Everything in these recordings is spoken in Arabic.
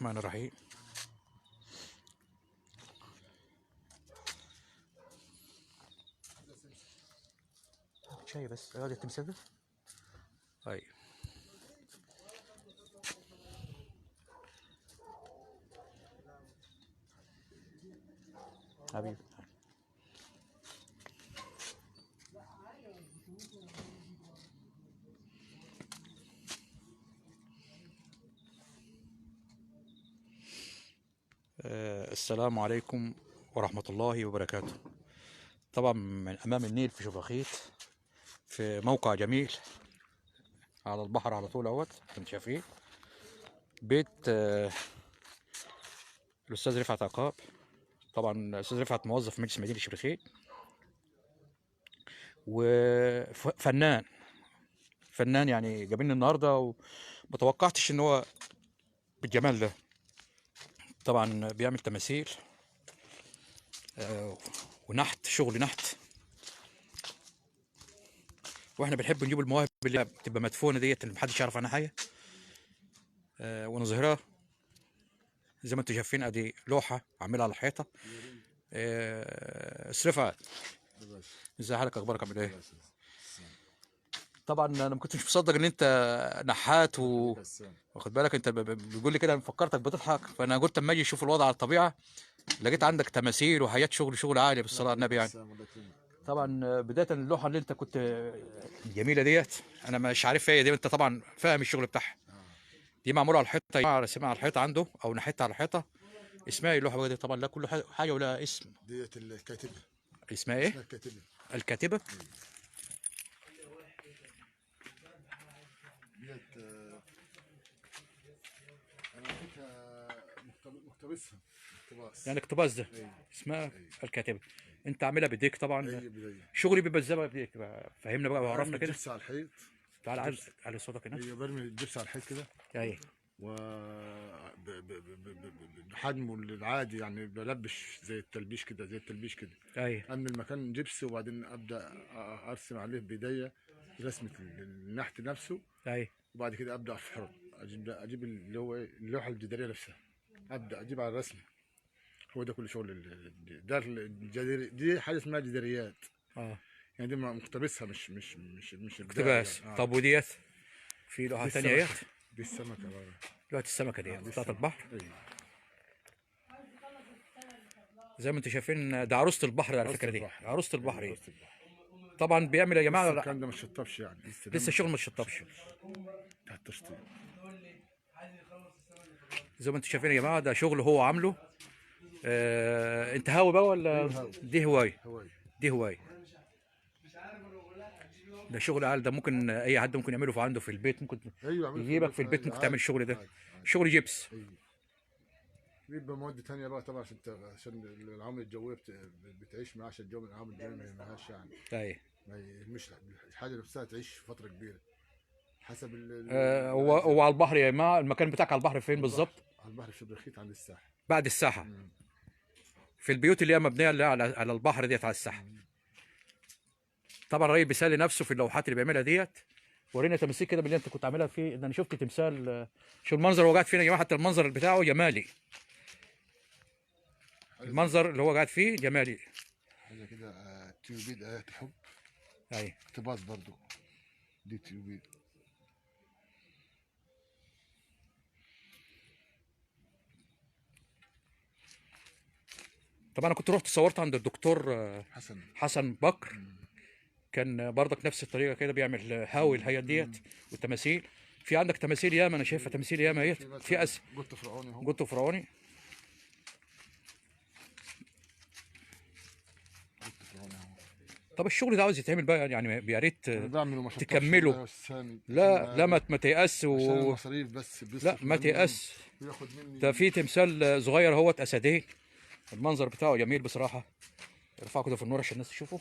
الرحمن الرحيم. شاي بس هذا التمثال ده. ايوه حبيبي. السلام عليكم ورحمة الله وبركاته. طبعا من أمام النيل في شبرخيت، في موقع جميل على البحر على طول اهوت. انتم شايفين بيت الأستاذ رفعت عقاب. طبعا الأستاذ رفعت موظف مجلس مدينة شبرخيت وفنان. فنان يعني جابلنا النهارده وما توقعتش ان هو بالجمال ده. طبعا بيعمل تماثيل ونحت، شغل نحت. واحنا بنحب نجيب المواهب اللي بتبقى مدفونه ديت اللي محدش يعرف عنها حاجه ونظهرها. زي ما انتم شايفين ادي لوحه عاملها على الحيطه. اسرفها. ازي حالك، اخبارك عامل ايه؟ طبعا انا ما كنتش مصدق ان انت نحات واخد بالك. انت بيقول لي كده، أنا فكرتك بتضحك، فانا قلت اما اجي اشوف الوضع على الطبيعه لقيت عندك تماثيل وحياه شغل عالي بالصلاه على النبي يعني. طبعا بدايه اللوحه اللي انت كنت الجميله ديت انا مش عارف هي دي، انت طبعا فاهم الشغل بتاعها. دي معموله على الحيطه، رسمها على الحيطه عنده او نحتها على الحيطه. اسمها ايه اللوحه دي؟ طبعا لا، كل حاجه ولها اسم. ديت الكاتبة. اسمها ايه؟ اسمها الكاتبة. الكاتبه. ديت انا فكرة مقتبسها. اقتباس. يعني اقتباس ده. ايوه. اسمها ايوه. الكاتبه. انت عاملها بايديك طبعا. اي بداية. شغلي بيبقى ازاي بقى بايديك بقى؟ فهمنا بقى برمي وعرفنا كده. الجبس على الحيط. تعال الجبس. على صوتك هنا. ايوه، برمي الجبس على الحيط كده. ايوه. و بحجمه العادي يعني بلبش زي التلبيش كده، زي التلبيش كده. ايوه. امن المكان جبس وبعدين ابدا ارسم عليه بايديا رسمة النحت نفسه. ايوه. وبعد كده ابدا افحره، اجيب اللي هو اللوحه الجداريه نفسها، ابدا اجيب على الرسم. هو ده كل شغل ده دي حاجه اسمها جداريات. اه. يعني دي مقتبسها، مش إبداع اقتباس. يعني. طب وديت في لوحه دي ثانيه السمكه. اهيت. دي السمكه بقى. لوحه السمكه ديت دي بتاعت السمكه. البحر. ايوه. زي ما انتم شايفين ده عروسه البحر على عروسة فكره. دي البحر. عروسه البحر أيوة، دي. عروسة البحر. طبعا بيعمل يا لسه جماعه الكلام ده ما شطبش يعني، ده لسه الشغل ما اتشطبش. تحت التشطيب. زي ما انتم شايفين يا جماعه ده شغل هو عامله. انت هاوي بقى ولا أيوة هاوي. دي هوايه؟ هواي. دي هوايه. ده شغل عال، ده ممكن اي حد ممكن يعمله في عنده في البيت. ممكن ايوه، اعمله يجيبك في البيت، عادي، ممكن تعمل الشغل ده. عادي. شغل جبس. ايوه. بيبقى مواد تانية بقى طبعا عشان العوامل الجوية بتعيش معاه، عشان الجو من العوامل الجوية ما يهمهاش يعني. ايوه. ما يهمش الحاجة نفسها تعيش فترة كبيرة حسب هو على البحر يا جماعه. المكان بتاعك على البحر فين بالظبط؟ على البحر في شبرخيت عند الساحل. بعد الساحه. مم. في البيوت اللي هي مبنيه اللي على البحر ديت على الساحل. طبعا الراجل بيسلي نفسه في اللوحات اللي بيعملها ديت. ورينا تماثيل كده من اللي انت كنت عاملها فيه. ده انا شفت تمثال. شو المنظر هو قاعد فيه يا جماعه؟ حتى المنظر بتاعه جمالي. المنظر اللي هو قاعد فيه جمالي. حاجة كده تيوبيد آيات حب. ايوه. اقتباس برضو. دي تيوبيد. طبعا انا كنت رحت صورت عند الدكتور حسن بكر. كان برضك نفس الطريقه كده بيعمل هاوي الحاجات ديت والتماثيل. في عندك تماثيل ياما، انا شايفها تماثيل ياما اهي. في قط فرعوني اهو. قط فرعوني. قط فرعوني اهو. طب الشغل ده عاوز يتعمل بقى يعني يا ريت انا بعمله ما شطبش تكمله. والله يا أستاذ. لا ما تيأس عشان المصاريف بس لا بيصرف ما مني تيأس. وياخد مني. ده في تمثال صغير اهوت اسدين. المنظر بتاعه جميل بصراحه. ارفعه كده في النور عشان الناس تشوفه.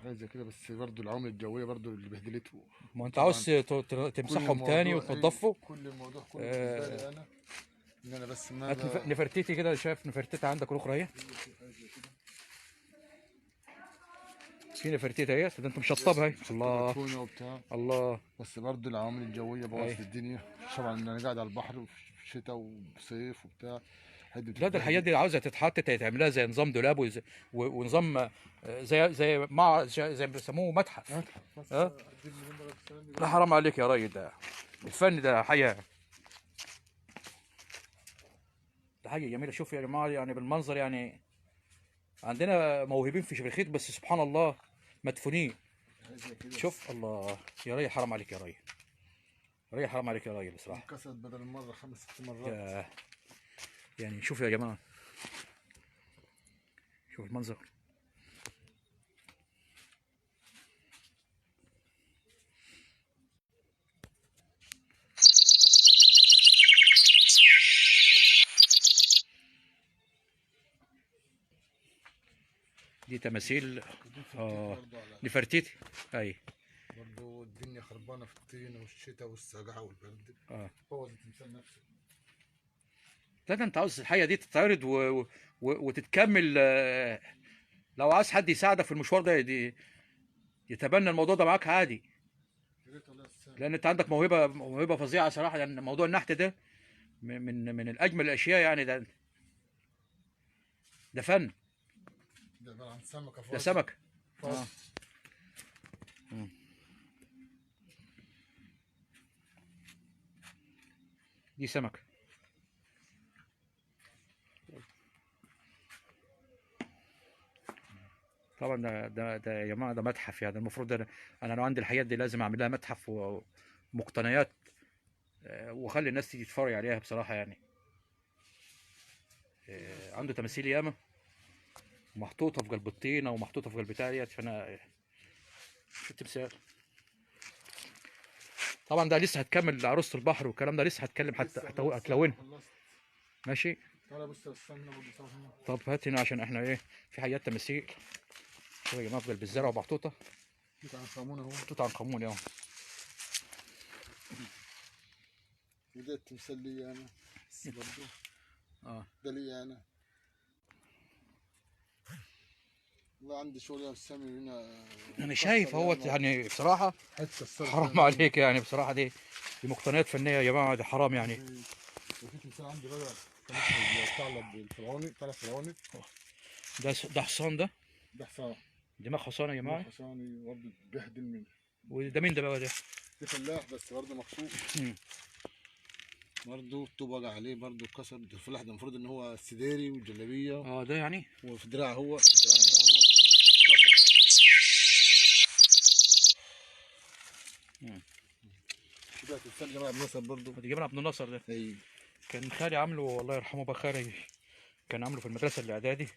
حاجة زي كده، بس برضو العوامل الجوية برضو اللي بهدلته. ما انت طبعاً عاوز تمسحهم تاني وتنضفهم. كل الموضوع كله بالنسبة لي انا ان انا بس ما هات نفرتيتي كده. شايف نفرتيتي عندك الاخرى اهي. في نفرتيت اهيت، ده انت مشطبها اهي. الله تونه وبتاع. الله. بس برضه العوامل الجويه أي. بوظت الدنيا. طبعا انا قاعد على البحر في شتاء وصيف وبتاع. حد لا ده الحاجات بتتبهدل. دي عاوزه تتحط تعملها زي نظام دولاب ونظام زي مع زي ما بيسموه متحف. متحف بس. ها؟ لا حرام عليك يا راجل، ده الفن ده حاجه، ده حاجه جميله. شوف يا جماعه يعني بالمنظر، يعني عندنا موهوبين في شبرخيت بس سبحان الله مدفونين. شوف الله يا راجل، حرام عليك يا راجل، يا راجل حرام عليك يا راجل بصراحه. انكسرت بدل المره 5 6 مرات. يعني شوف يا جماعه، شوف المنظر. دي تماثيل نفرتيتي. اي برضه الدنيا خربانه في الطين والشتاء والسقعه والبرد. بوظ التمثال نفسه. لا ده انت عاوز الحاجه دي تتعرض وتتكمل. لو عايز حد يساعدك في المشوار ده يتبنى الموضوع ده معاك عادي، يا ريت والله السنة. لان انت عندك موهبه فظيعه صراحه. يعني موضوع النحت ده من الاجمل الاشياء، يعني ده فن، ده عباره عن سمكه ده فاضي. سمك. فاضي. مم. دي سمك. طبعا ده يا جماعه ده متحف، يعني المفروض انا لو عندي الحاجات دي لازم اعمل لها متحف ومقتنيات، واخلي الناس تيجي تتفرج عليها بصراحه يعني. عنده تماثيل ياما محطوطه في قلب الطينه ومحطوطه في قلب بتاع ديت. فانا شو التمثال. طبعا ده لسه هتكمل عروسه البحر والكلام ده، لسه هتكلم حتى هتلونها. ماشي. تعالى بص استنى برضه صور هنا. طب هات هنا عشان احنا ايه، في حاجات تماثيل. شوف يا جماعه في قلب الزرع ومحطوطه. توت عنخ امون اهو. توت عنخ امون اهو. وده التمثال لي انا برضه. ده لي انا. والله عندي شغل يا سامي هنا. انا شايف اهوت يعني بصراحه حته حرام عليك يعني بصراحه. دي مقتنيات فنيه يا جماعه، دي حرام يعني. وفي تمثال عندي بقى كان اسمه الثعلب الفرعوني. الثعلب الفرعوني. ده حصان ده. ده حصان. دماغ حصان يا جماعه. حصاني برضه بيهدل مني. وده مين ده بقى ده؟ ده فلاح بس برضه مكسور. برضه الطوب وقع عليه برضه اتكسر. الفلاح ده المفروض ان هو سداري وجلابيه. ده يعني وفي دراعه هو. في الدراع بتاعه هو اتكسر. ده تمثال جمال عبد الناصر برضه. دي جبنا عبد الناصر ده. ايوه. كان خالي عامله الله يرحمه بقى، خالي كان عامله في المدرسه الاعدادي.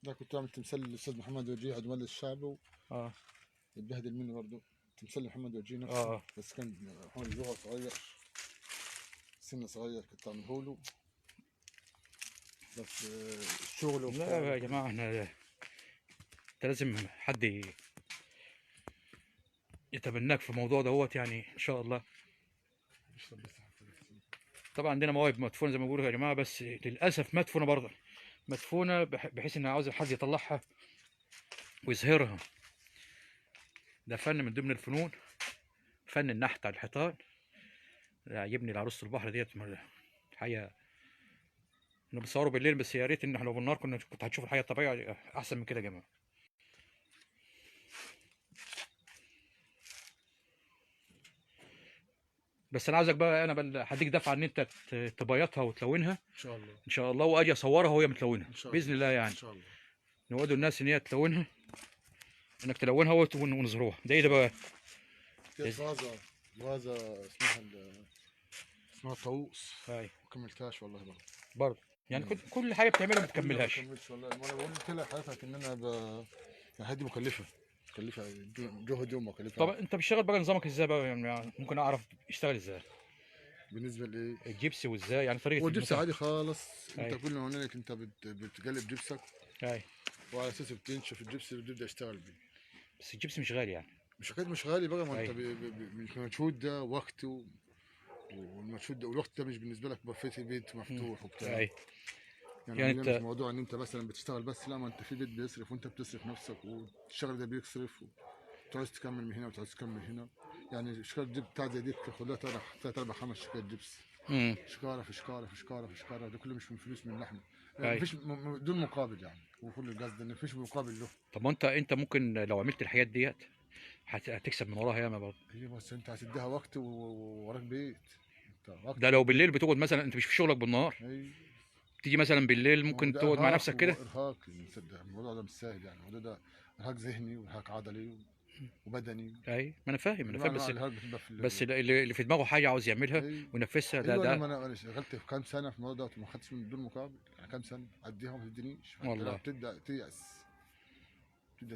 ده كنت عامل تمثال للاستاذ محمد وجيه عضو مجلس الشعب. اتبهدل مني برضه. تمثال محمد وجيه نفسه. بس كان محمد وجيه صغير، سنه صغير كنت عامله له. بس الشغل لا يا جماعه احنا انت لازم حد يتبناك في الموضوع دوت يعني ان شاء الله. طبعا عندنا مواهب مدفونه زي ما بيقولوا يا جماعه، بس للاسف مدفونه برضه، مدفونه بحيث ان عاوز حد يطلعها ويظهرها. ده فن من ضمن الفنون، فن النحت على الحيطان. يعجبني عروسه البحر ديت حاجه. احنا بنصوروا بالليل بس يا ريت ان احنا لو بالنهار كنت هتشوف الحاجه الطبيعيه احسن من كده يا جماعه. بس انا عاوزك بقى، انا هديك دفعه ان انت تبيضها وتلونها ان شاء الله. ان شاء الله، واجي اصورها وهي متلونه إن شاء الله. باذن الله يعني. ان شاء الله. نودوا الناس ان هي تلونها، انك تلونها ونظهروها. ده ايه ده بقى؟ فازه اسمها طاووس. ايوه ما كملتهاش والله برضه يعني كل حاجه بتعملها ما بتكملهاش. ما كملتش والله. انا قلت لك حضرتك ان انا هدي مكلفه جهد ومكلفه. طب انت بتشتغل بقى نظامك ازاي بقى؟ يعني ممكن اعرف اشتغل ازاي بالنسبه لايه؟ الجبس وازاي يعني طريقه والجبس عادي خالص. أي. انت كل ما هناك انت بتقلب جبسك. اي. وعلى اساس بتنشف الجبس وتبدا تشتغل بيه. بس الجبس مش غالي يعني. مش حكايه مش غالي بقى. ما انت أي. مش المجهود ده والمجهود ده والوقت ده مش بالنسبه لك بفيت بيت مفتوح وبتاع. اي. يعني انت مش موضوع ان انت مثلا بتشتغل بس، لا، ما انت في بيت بيصرف وانت بتصرف نفسك، والشغل ده بيصرف، وتعوز تكمل من هنا وتعوز تكمل من هنا. يعني الشكاره دي بتاع زي دي تاخد لها 3 4 5 شكاير جبس. شكاره في شكاره في شكاره في شكاره، ده كله مش من فلوس من لحمه. مفيش دون مقابل يعني، وكل القصد ان مفيش مقابل له. طب ما انت ممكن لو عملت الحاجات ديت هتكسب من وراها ياما برضه. ايوه بس انت هتديها وقت ووراك بيت. انت وقت ده لو بالليل بتقعد مثلا، انت مش في شغلك بالنهار، ايوه. تيجي مثلا بالليل ممكن تقعد مع نفسك كده. وارهاق، الموضوع ده مش سهل يعني، الموضوع ده ارهاق ذهني وارهاق عضلي وبدني. اي ما انا فاهم بس الارهاق بتبقى في بس اللي في دماغه حاجه عاوز يعملها ايوه. وينفذها. ايوه ده انا اشتغلت في كام سنه في الموضوع ده وما خدتش من دون مقابل، يعني كام سنه اديها وما تدينيش. والله بتبدا تيأس.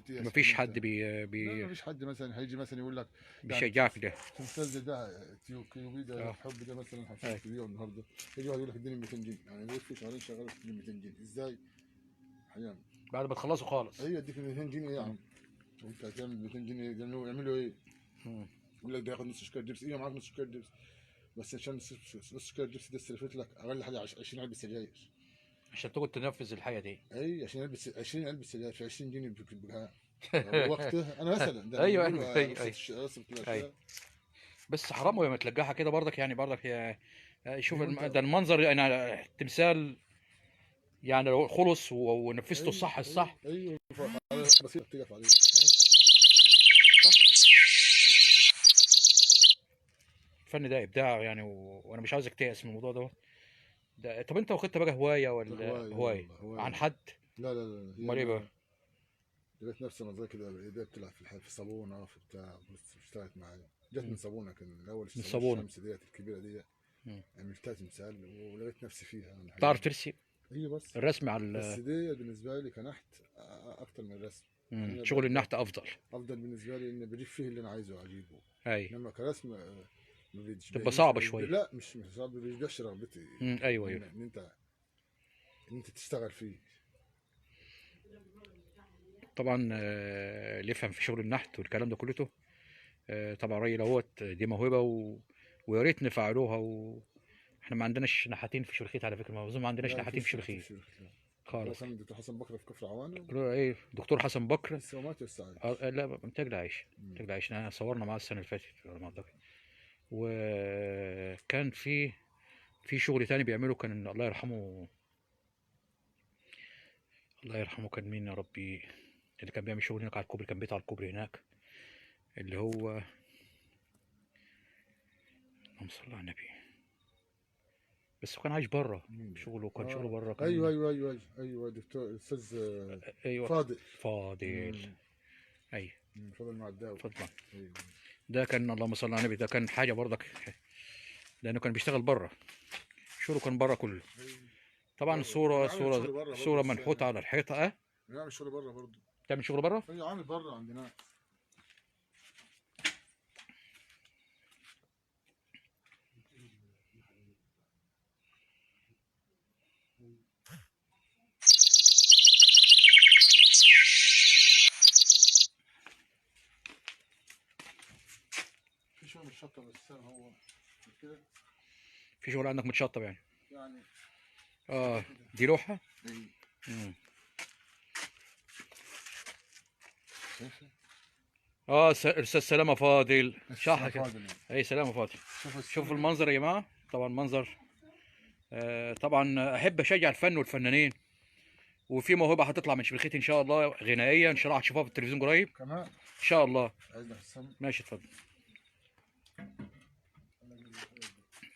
مفيش حد لا مفيش حد مثلا هيجي مثلا يقول لك يعني بيشجعك ده. تمثال ده كيوبي ده الحب ده مثلا هشتري بيه النهارده، يجي واحد يقول لك اديني 200 جنيه، يعني ليه في شهرين شغال ب 200 جنيه ازاي؟ حيان بعد ما تخلصوا خالص. ايوه اديك 200 جنيه ايه يا عم؟ وانت هتعمل 200 جنيه يعملوا ايه؟ يقول لك ده ياخد نص شكاير جبس. ايه معاك نص شكاير جبس؟ بس عشان نص شكاير جبس دي استلفت لك اقل حاجه 20 علبه سجاير عشان تقعد تنفذ الحاجه دي. اي عشان البس 20 علبه سجاير في 20 جنيه بها وقته. انا مثلا ده ايوه ايوه. بس حرام لما تلقاها كده برضك، يعني برضك هي شوف ده المنظر يعني تمثال، يعني لو خلص ونفذته الصح. ايوه بسيط تقف عليه. الفن ده ابداع يعني، وانا مش عاوزك تيأس من الموضوع ده. طب انت واخدت بقى هوايه ولا هوايه عن حد؟ لا امال ايه بقى؟ لقيت نفسي انا زي كده ايديا بتلعب في صابونه في بتاع، بس اشتغلت معايا. جت من صابونه، كان الاول من صابونه الشمس ديت الكبيره دي عملتها تمثال ولقيت نفسي فيها. تعرف ترسم؟ ايوه بس الرسم على بس دي بالنسبه لي كنحت اكتر من الرسم. شغل النحت افضل بالنسبه لي، ان بجيب فيه اللي انا عايزه اجيبه. اي انما كرسم تبقى صعبه شويه. لا مش صعب، ما بيشبعش رغبتي. ايوه ان انت تشتغل فيه. طبعا اللي يفهم في شغل النحت والكلام ده كله طبعا راجل اهوت، دي موهبه ويا ريت نفعلوها. احنا ما عندناش نحاتين في شرخيت على فكره، ما عندناش نحاتين في شرخيت خالص. كان دكتور حسن بكر في كفر عوانه. ايه دكتور حسن بكر لسه مات لسه عايش. لا متجلى عايش. متجلى عايش، احنا صورنا معاه السنه اللي فاتت على ما اعتقد. وكان في شغل تاني بيعمله، كان الله يرحمه كان مين يا ربي اللي كان بيعمل شغل هناك على الكوبري، كان بيت على الكوبري هناك، اللي هو اللهم صل على النبي، بس كان عايش بره شغله، كان شغله بره. كان ايوه دكتور استاذ ايوه فاضل ايوه فاضل مع الداوي. أيوة. ده كان اللهم صل على النبي، ده كان حاجه برضك، لانه كان بيشتغل بره، شغله كان بره كله. طبعا صوره منحوته على الحيطه. بيعمل شغل بره برضه. تعمل شغل بره؟ ايوه عامل بره عندنا. في شغل متشطب بس هو كده. في شغل عندك متشطب يعني دي لوحه. استاذ سلامه فاضل شاحه كده. اي سلامه فاضل. شوفوا المنظر يا جماعه، طبعا منظر طبعا احب اشجع الفن والفنانين، وفي موهبه هتطلع من شبكتي ان شاء الله غنائيه، ان شاء الله هتشوفوها في التلفزيون قريب كمان ان شاء الله. ماشي اتفضل.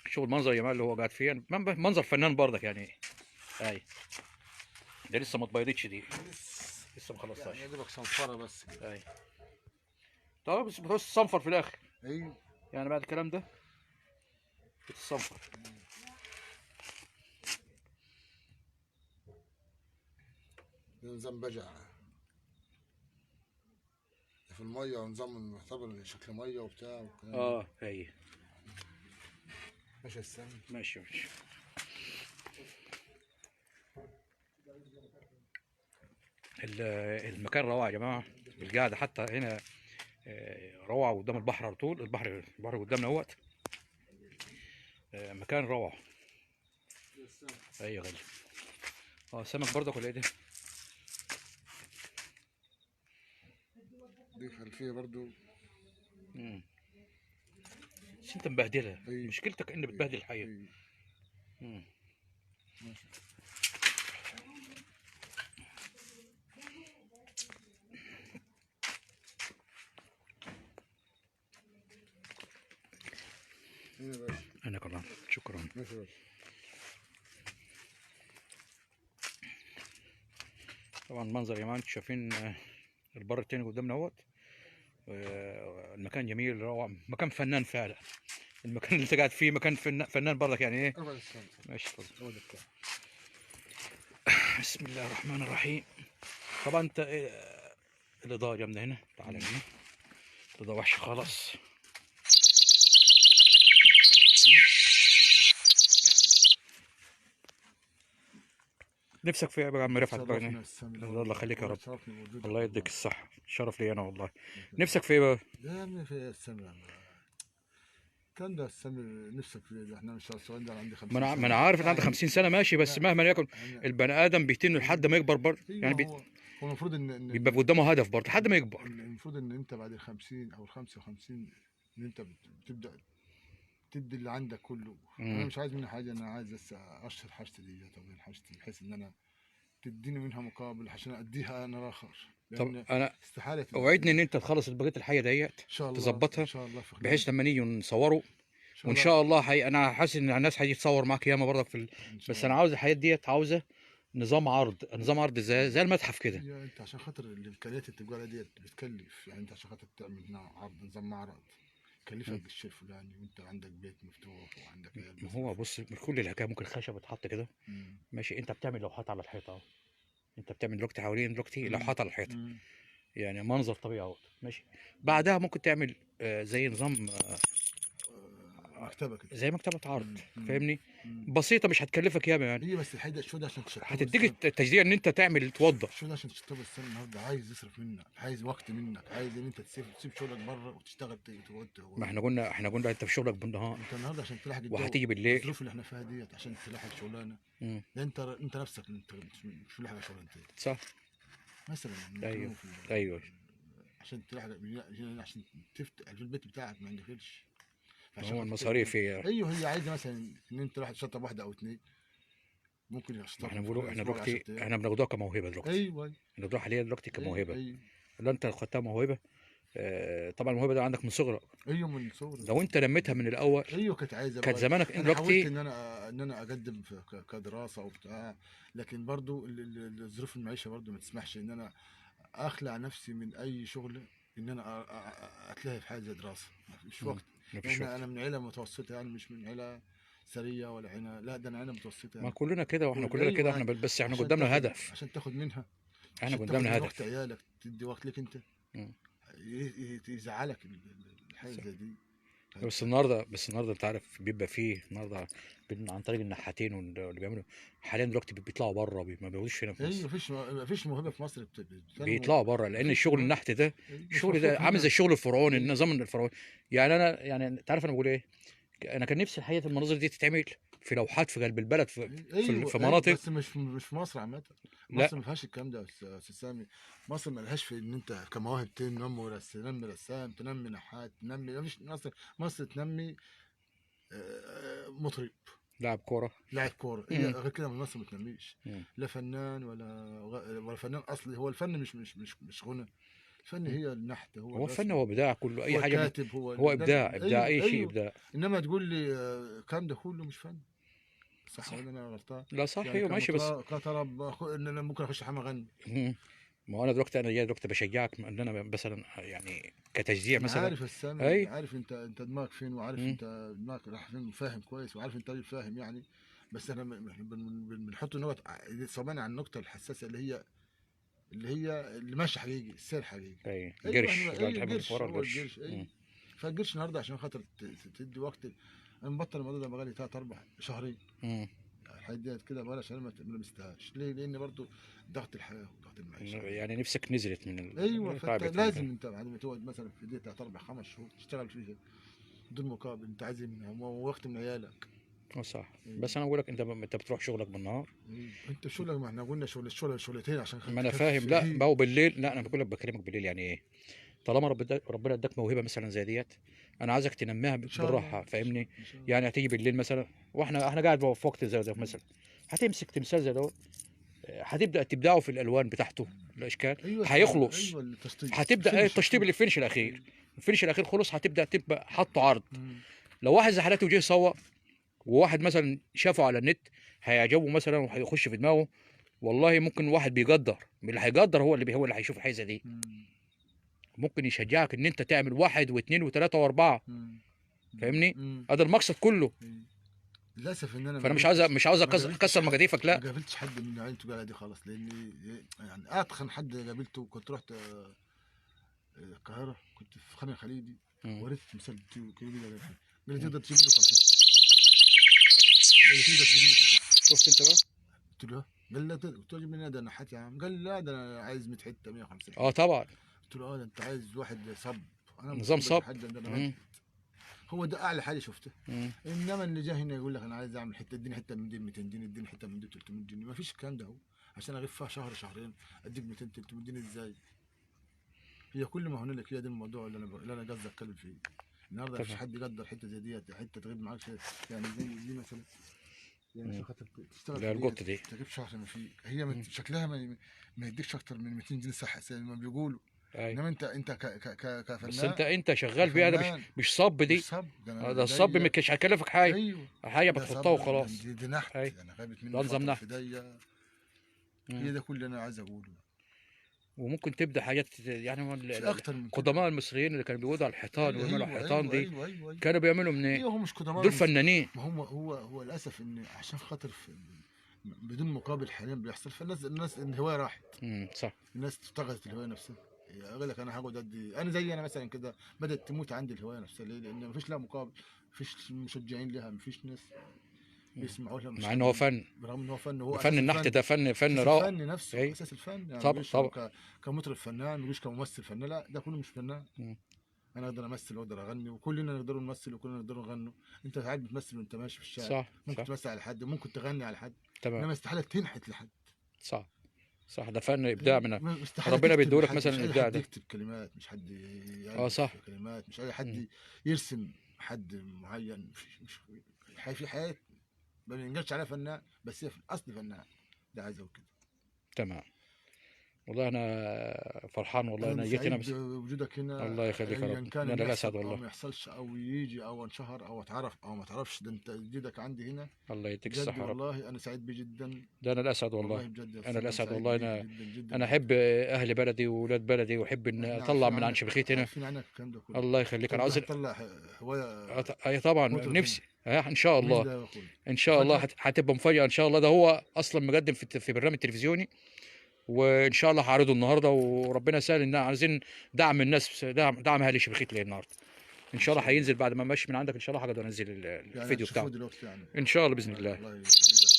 شوف المنظر يا جماعه اللي هو قاعد فيه، منظر فنان برضك يعني. اي ده لسه ما اتبيضتش دي، لسه ما خلصتهاش يا دوبك صنفره بس كده. اي طب بس بتعوز تصنفر في الاخر. ايوه يعني بعد الكلام ده بتتصنفر. نظام بجع في الميه، ونظام معتبر شكل ميه وبتاع هي ماشي السن ماشي. المكان روعه يا جماعه، القعده حتى هنا روعه، قدام البحر على طول، البحر قدامنا اهوت، مكان روعه. ايوه غالي. سمك برضك ولا ايه ده؟ دي خلفيه برضو. بس انت مبهدلها، اي مشكلتك ان اي بتبهدل الحياه. اي ماشي. ايه يا باشا. انا كمان شكرا. ماشي يا باشا. طبعا منظر يا جماعه انتوا شايفين البر التاني قدامنا اهوت. المكان جميل روعة، مكان فنان فعلا. المكان اللي انت قاعد فيه مكان فنان برضك يعني ايه. ابعد الشمس. ماشي اتفضل. ابعد الشمس. بسم الله الرحمن الرحيم. طبعا انت الاضاءة جامدة هنا، تعالى هنا الاضاءة وحشة خالص. نفسك في ايه يا عم رفعت بقى؟ الله يخليك يا رب، الله يديك الصحة، شرف لي انا والله. نفسك في ايه بقى؟ يا عمي في السمع كان ده السمع نفسك في إيه؟ احنا مش السؤال ده عندي 50 سنة. ما انا عارف ان عندك 50 سنة ماشي، بس مهما يكن البني ادم بيتن لحد ما يكبر برضه يعني هو المفروض ان بيبقى قدامه هدف برضه لحد ما يكبر. المفروض ان انت بعد ال 50 او ال 55 ان انت بتبدا تدي اللي عندك كله. انا مش عايز منها حاجه، انا عايز بس اشهر حاجتي ديت او حاجتي بحيث ان انا تديني منها مقابل عشان اديها انا اخر. طب انا استحاله اوعدني ان انت تخلص بقيه الحاجه ديت ان شاء الله تظبطها ان شاء الله في بحيث لما نيجي نصوره. وان الله. شاء الله انا حاسس ان الناس هتيجي تصور معاك ياما برضك بس انا عاوز الحاجات ديت، عاوزه نظام عرض زي المتحف كده. هي انت عشان خاطر الامكانيات اللي بتقول عليها ديت بتكلف، يعني انت عشان خاطر تعمل عرض نظام معرض كلفك بالشيء الفلاني، وانت عندك بيت مفتوح وعندك عيال. ما هو بص كل الحكايه ممكن خشب يتحط كده ماشي. انت بتعمل لوحات على الحيطه اهو، انت بتعمل دلوقتي حوالين دلوقتي لوحات على الحيطه يعني منظر طبيعي اهو ماشي. بعدها ممكن تعمل زي نظام مكتبه كده، زي مكتبه عرض فاهمني. بسيطه مش هتكلفك ياما يعني. هي بس الحقيقه شو ده عشان تشطب هتديك التشجيع ان انت تعمل توضح. شو ده عشان تشطب السنه النهارده عايز يصرف منك، عايز وقت منك، عايز ان انت تسيب شغلك بره وتشتغل ما احنا قلنا انت في شغلك بالنهار، انت النهارده عشان تلاحق وهتيجي بالليل الظروف اللي احنا فيها ديت عشان تلاحق شغلانه. انت نفسك انت مش ملاحق شغلانتين صح مثلا. ايوه عشان تلاحق عشان تفتح في البيت بتاعك ما عندكش. هو المصاريف هي ايوه هي عايزه مثلا ان انت راح تشطب واحده او اثنين ممكن يشطب. احنا بنقولوا احنا دلوقتي احنا بناخدوها كموهبه دلوقتي. ايوه بناخدوها حاليا دلوقتي كموهبه. ايوه لو انت خدتها موهبه طبعا الموهبه دي عندك من صغرك. ايوه من صغرك لو انت نميتها من الاول ايوه كانت عايزه كانت زمانك انا دلوقتي. حاولت ان انا اقدم في كدراسه وبتاع، لكن برضو ظروف المعيشه برضو ما تسمحش ان انا اخلع نفسي من اي شغل ان انا اتلهي في حاجه زي دراسه. مش وقت. انا من عيله متوسطه يعني مش من عيله ثريه ولا عيله، لا ده انا عيله متوسطه يعني. ما كلنا كده واحنا كلنا كده احنا بس احنا قدامنا هدف عشان تاخد منها. احنا قدامنا هدف وقت عيالك تدي وقت لك انت يزعلك الحاجه زي دي. بس النهارده انت عارف بيبقى فيه النهارده عن طريق النحاتين واللي بيعملوا حاليا دلوقتي بيطلعوا بره ما بيقعدوش هنا في مصر. مفيش موهبه في مصر بيطلعوا بره لان الشغل النحت ده الشغل ده عامل زي الشغل الفرعوني النظام الفرعوني. يعني انا يعني انت عارف انا بقول ايه؟ انا كان نفسي الحقيقه المناظر دي تتعمل في لوحات في قلب البلد في مناطق بس مش في مصر عامه. مصر ما فيهاش الكلام ده يا استاذ سامي. مصر ما لهاش في ان انت كمواهب تنمي رسام تنمي نحات تنمي. مفيش مصر تنمي مطرب لاعب كوره غير كده مصر ما تنميش. لا فنان ولا فنان اصلي. هو الفن مش غنى. الفن هي النحت هو الفن هو ابداع كله اي حاجه كاتب هو ابداع اي شيء ابداع. انما تقول لي الكلام ده كله مش فن. صح ولا انا غلطان؟ لا صح يعني ايوه ماشي بس كطرب ان انا ممكن اخش حمام اغني. ما هو انا دلوقتي جاي دلوقتي بشجعك ان انا مثلا يعني كتشجيع مثلا. عارف السامي عارف انت دماغك فين وعارف انت دماغك رايح فين وفاهم كويس وعارف انت فاهم يعني. بس احنا بنحط نقط صبعنا على النقطه الحساسه اللي ماشي حقيقي السير حقيقي. اي قرش القرش فالقرش النهارده عشان خاطر تدي وقت. انا مبطل الموضوع ده بقالي 3-4 شهرين. الحاجات ديت كده بقالها شهرين ما لمستهاش. ليه؟ لان برضه ضغط الحياه وضغط المعيشه يعني نفسك نزلت من ايوه فانت لازم انت بعد ما تقعد مثلا في دي 3-4-5 شهور تشتغل فيها بدون مقابل. انت عايز وقت من عيالك صح. بس انا بقول لك انت بتروح شغلك بالنهار. انت شغلك، ما احنا قلنا الشغل شغلتين عشان ما انا تكفي فاهم. لا فيه. ما هو بالليل، لا انا بقول لك بكلمك بالليل يعني ايه. طالما ربنا اداك موهبه مثلا زي ديت، انا عايزك تنميها ان شاء الله، بالراحه، فاهمني؟ ان شاء الله. يعني هتيجي بالليل مثلا، احنا قاعد في وقت زي ده مثلا، هتمسك تمثال زي ده، هتبدا تبدعه في الالوان بتاعته، الاشكال، ايوه هيخلص. ايوه التشطيب، هتبدا ايه التشطيب اللي الفينش الاخير، الفينش الاخير خلص، هتبدا تبقى حاطه عرض. مم. لو واحد زي حالته جه يصور، وواحد مثلا شافه على النت، هيعجبه مثلا وهيخش في دماغه، والله ممكن واحد بيقدر من اللي هيقدر، هو اللي هيشوف الحاجه دي، مم. ممكن يشجعك ان انت تعمل واحد واثنين وثلاثه واربعه، مم. فاهمني؟ مم. هذا المقصد كله. أيوة. للاسف ان انا فانا مش عاوز اكسر مجاديفك، ما لا. قابلتش حد من عيلته قال دي خالص، لاني يعني اتخن حد قابلته كنت رحت القاهره، كنت في خان الخليلي، مم. وريت تمثال كبير قال لي تقدر تجيب له 50، قال لي تقدر تجيب له 50. شفت انت بقى؟ قلت له قال لا قلت له اجيب منين ده نحات يا عم، قال لا ده انا عايز 100 حته 150 اه حته. طبعا. قلت له اه ده انت عايز واحد صب، انا مش نظام صب صب. يا حاج ده انا مم. مجد. هو ده اعلى حاجه شفته. مم. انما اللي جاي هنا يقول لك انا عايز اعمل حته، اديني حته من دي 200 جنيه، اديني حته من دي 300 جنيه، ما فيش الكلام ده. هو عشان اغيب فيها شهر شهرين اديك 200 300 جنيه ازاي؟ هي كل ما هنالك هي ده الموضوع اللي انا قصدي اتكلم فيه. النهارده ما فيش تمام. حد يقدر حته زي ديت، حته تغيب معاك شيء. يعني زي دي مثلا، يعني عشان مم. خاطر تشتغل لا في ديت القطه دي. تغيب شهر ما فيه، هي مم. شكلها ما يديكش اكتر من 200 جنيه صح زي ما بيقولوا. اي. انما انت بس كفنان، انت شغال بيها، ده مش كفنان مش صب مش دي. صب ده ده انا الصب ايديا. مش هيكلفك حاجه، ايوه حاجه ده بتحطها صب، وخلاص. دي نحت اي. يعني غابت مني ده نظام فتره في نحت. ايديا. مم. هي ده كل اللي انا عايز اقوله. وممكن تبدا حاجات يعني في اكتر من كده. القدماء المصريين اللي كانوا بيقعدوا على الحيطان ويعملوا على ايوه الحيطان ايوه دي، ايوه ايوه ايوه. كانوا بيعملوا من ايه؟ ايوه هو مش قدماء دول فنانين. ما هو للاسف ان عشان خاطر بدون مقابل حاليا بيحصل، فالناس الهوايه راحت. صح. الناس افتقدت الهوايه نفسها. اقول لك انا هقعد انا زي انا مثلا كده بدات تموت عندي الهوايه نفسها. ليه؟ لان مفيش لها مقابل، مفيش مشجعين لها، مفيش ناس بيسمعوا لها، مش مع ان حد هو فن. برغم ان هو فن، وهو فن اساس النحت الفن. ده فن اساس رائع. الفن نفسه، اي. اساس الفن يعني طبعا مش طبعا. كمطرب فنان، مش كممثل فنان، لا ده كله مش فنان. مم. انا اقدر امثل واقدر اغني، وكلنا نقدر نمثل وكلنا نقدر نغني. انت ساعات بتمثل وانت ماشي في الشارع، صح ممكن صح. تمثل على حد، ممكن تغني على حد، تمام. انما استحاله تنحت لحد. صح صح. ده فن ابداع إيه، من استحاله ربنا تكتب بيديهولك لحد، مثلا مش اي الابداع حد ده. يكتب كلمات، مش حد اه صح. يالف كلمات، مش اي مم. حد يرسم حد معين. مش في حياه ما بينقالش عليها فنان، بس هي في الاصل فنان. ده عايز اقول كده. تمام. والله انا فرحان، والله انا انا اللي جيت هنا سعيد بس. بوجودك هنا. الله يخليك يا ايا رب، كان انا اللي لا اسعد يحصل او والله. ما يحصلش، او يجي او انشهر او اتعرف او ما تعرفش، ده انت وجودك عندي هنا الله يديك بجد الصحه يا رب. والله انا سعيد بيه جدا. ده انا الاسعد والله. والله بجد يا انا استاذ، انا الاسعد سعيد والله. بيك انا جدا جدا انا جدا. احب اهل بلدي واولاد بلدي، واحب ان احنا اطلع من عن شبخيت هنا. عارفين عنك الكلام ده كله. الله يخليك. انا تروح عاوز تطلع هوايه اي طبعا مطرب هنا. نفسي، ان شاء مين الله. ده يا اخوي؟ ان شاء الله مفاجاه. هتبقى مفاجاه ان شاء الله. ده هو اصلا مقدم في برنامج تلفزيوني، وان شاء الله هعرضه النهارده، وربنا يسهل. ان عايزين دعم الناس، دعم اهل شبخيت ليه النهارده. ان ان شاء الله شاء الله. هينزل بعد ما امشي من عندك، ان شاء الله هقدر انزل يعني الفيديو هتشوفوه بتاعه. دلوقتي يعني. ان شاء الله باذن الله. الله يزيدك.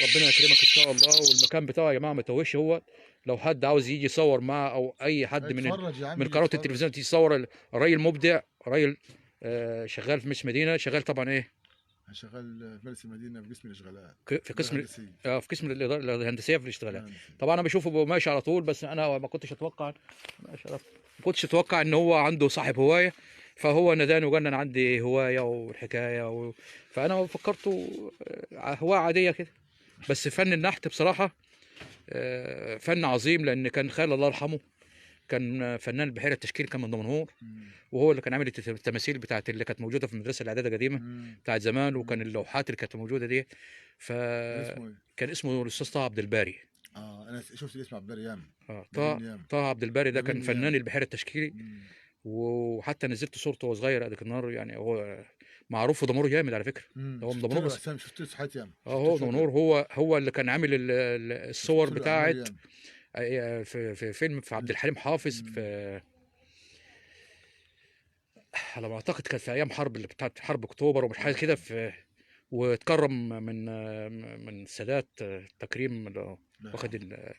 وربنا يكرمك ان شاء الله. والمكان بتاعه يا جماعه ما توهش. هو لو حد عاوز يجي يصور معاه، او اي حد اتفرج يا عم من يجي قنوات يتفرج. التلفزيون تيجي يصور، الراجل مبدع، راجل شغال في مجلس مدينه، شغال طبعا ايه انا شغال في مجلس المدينه بقسم الاشغالات. في قسم الهندسيه. في قسم الاداره الهندسيه في الاشتغالات. الهندسيه. طبعا انا بشوفه ماشي على طول، بس انا ما كنتش اتوقع. ما كنتش اتوقع ان هو عنده صاحب هوايه. فهو ناداني وقال لي انا عندي هوايه والحكايه فانا فكرته هوايه عاديه كده. بس فن النحت بصراحه فن عظيم، لان كان خال الله يرحمه كان فنان البحيره التشكيل، كان من دمنهور، مم. وهو اللي كان عامل التماثيل بتاعت اللي كانت موجوده في المدرسه الاعداديه القديمه مم. بتاعت زمان، وكان مم. اللوحات اللي كانت موجوده دي. كان اسمه ايه؟ فكان اسمه الاستاذ طه عبد الباري. انا شفت اسمه عبد البر ياما. طه قابلني ياما. عبد الباري ده كان قابلني فنان ياما. البحيره التشكيلي. مم. وحتى نزلت صورته وهو صغير قد النار، يعني هو معروف في دمنهور جامد على فكره. هو من شفت دمنهور له بس. اسامي، شفت له صحات ياما، اه شفت له هو من شغل دمنهور. ياما. هو اللي كان عامل الصور شفت له اعمال بتاعت ياما. في فيلم في عبد الحليم حافظ، مم. في على ما اعتقد كانت في ايام حرب اللي بتاعت حرب اكتوبر ومش حاجه الله كده. يرحمه. في واتكرم من السادات تكريم الله واخد يرحمه.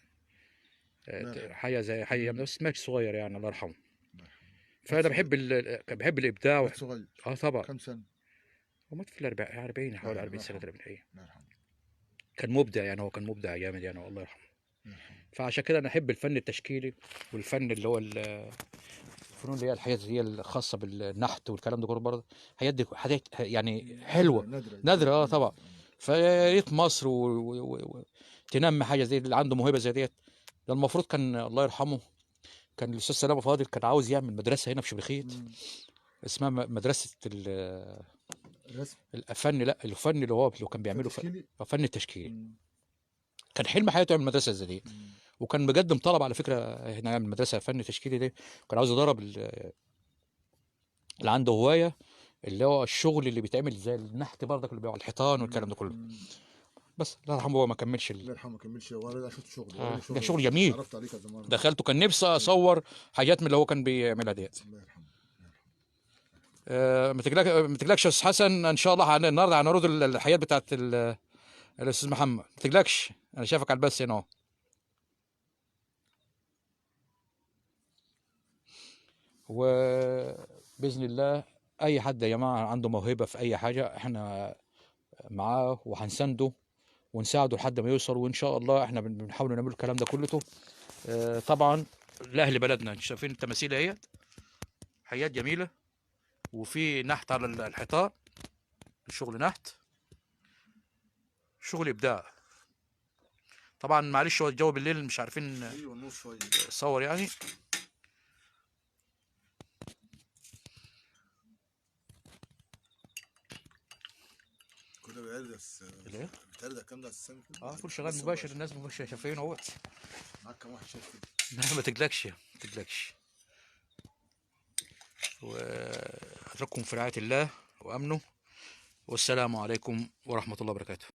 الله يرحمه. حاجه زي حاجه، مم. بس مات صغير يعني، الله يرحمه. الله يرحمه. مات فانا صغير. بحب الابداع مات صغير. اه طبعا. كم سنه؟ ومات في الأربعين، 40 حوالي الله 40 سنة يرحمه. تقريبا. أيوه. الله يرحمه. كان مبدع يعني، هو كان مبدع جامد يعني، الله يرحمه. الله يرحمه. فعشان كده أنا أحب الفن التشكيلي، والفن اللي هو الفنون اللي هي الحاجات اللي هي الخاصة بالنحت والكلام ده كله برضه. حاجات دي حاجات يعني حلوة، نادرة نادرة طبعا. فيا ريت مصر تنمي حاجة زي دي، اللي عنده موهبة زي ديت. ده المفروض كان الله يرحمه، كان الأستاذ سلامة فاضل كان عاوز يعمل مدرسة هنا في شبرخيت اسمها مدرسة الرسم الفن، لا الفن اللي هو اللي كان بيعمله التشكيلي. فن التشكيل. كان حلم حياته يعمل مدرسة زي دي، وكان مقدم طلب على فكرة هنا يعمل مدرسة فن تشكيلي دي. كان عاوز يدرب اللي عنده هواية، اللي هو الشغل اللي بيتعمل زي النحت برضك، اللي بيبقى على الحيطان والكلام ده كله. بس الله يرحمه هو ما كملش الله يرحمه ما كملش. هو انا شفت شغل، ده شغل جميل. عرفت عليه كذا مرة. دخلته كان نفسي اصور حاجات من اللي هو كان بيعملها ديت. الله يرحمه. ما تقلقش يا استاذ حسن، ان شاء الله النهارده هنعرض الحاجات بتاعت الاستاذ محمد، ما تقلقش انا شايفك على البث هنا اهو. وباذن الله اي حد يا جماعه عنده موهبه في اي حاجه احنا معاه وهنسنده ونساعده لحد ما يوصل، وان شاء الله احنا بنحاول نعمل الكلام ده كله. طبعا لاهل بلدنا. انتوا شايفين التماثيل اهيت، حاجات جميله، وفي نحت على الحيطان، شغل نحت، شغل ابداع. طبعا معلش هو الجو بالليل مش عارفين ايوه النور شويه نصور يعني. كده بيعرس. الايه؟ بتعرض الكلام ده اساسا كله. كل شغال مباشر، الناس مباشر شايفين اهوت. معاك كام واحد شايف كده؟ لا ما تقلقش ما تقلقش. واترككم في رعايه الله وامنه، والسلام عليكم ورحمه الله وبركاته.